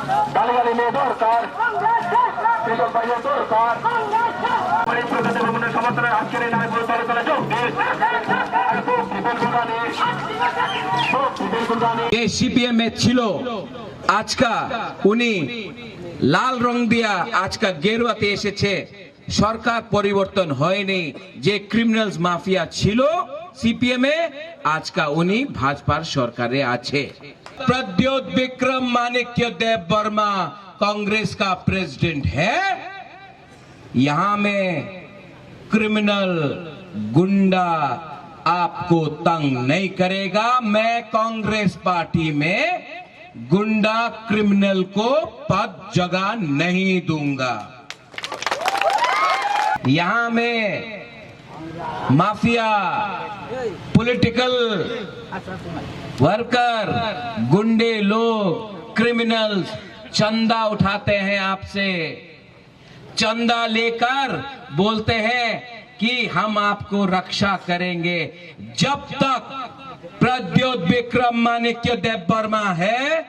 বালিগালি নিয়ে দরকার কৃষক ভাইয়ের দরকার সমর্থনের আজকের এই নারী পরিচালনা যোগ ये सीपीएम में छिलो आज का उनी लाल रंग दिया आज का गेरुआते एसेছে সরকার পরিবর্তন হয়নি যে ক্রিমিনালস মাফিয়া ছিল सीपीएम में आज का उनी भाजपा सरकारे আছে प्रद्योत विक्रम माणिक्य देव वर्मा कांग्रेस का प्रेसिडेंट है यहाँ में क्रिमिनल गुंडा आपको तंग नहीं करेगा मैं कांग्रेस पार्टी में गुंडा क्रिमिनल को पद जगह नहीं दूंगा यहाँ में माफिया पॉलिटिकल वर्कर गुंडे लोग क्रिमिनल्स चंदा उठाते हैं आपसे चंदा लेकर बोलते हैं कि हम आपको रक्षा करेंगे जब तक प्रद्योत विक्रम माणिक्य देव वर्मा है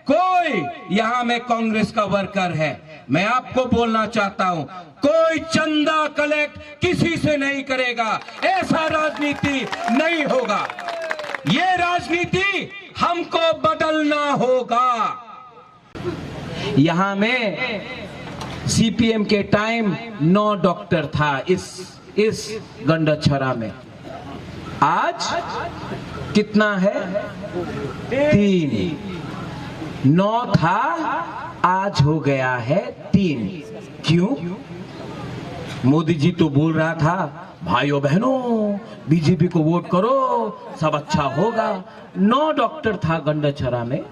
कोई यहाँ में कांग्रेस का वर्कर है मैं आपको बोलना चाहता हूं कोई चंदा कलेक्ट किसी से नहीं करेगा ऐसा राजनीति नहीं होगा ये राजनीति हमको बदलना होगा यहाँ में सीपीएम के टाइम 9 डॉक्टर था इस गंडाछड़ा में आज कितना है 3 9 था आज हो गया है 3 क्यों मोदी जी तो बोल रहा था भाइयों बहनों बीजेपी को वोट करो सब अच्छा होगा 9 डॉक्टर था गंडाछड़ा में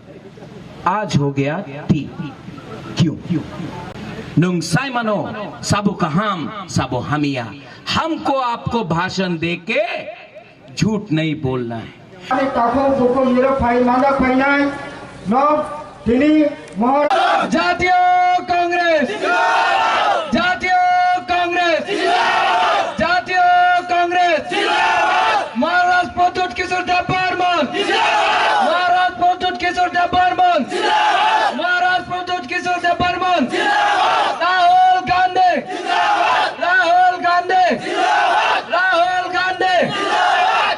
आज हो गया 3 क्यों नुंग साइमनो सबो कहाम सबो हमिया हमको आपको भाषण देके झूठ नहीं बोलना है जातीय कांग्रेस जातीय कांग्रेस जातीय कांग्रेस महाराज प्रद्योत किशोर देव बर्मन महाराज प्रद्योत किशोर देव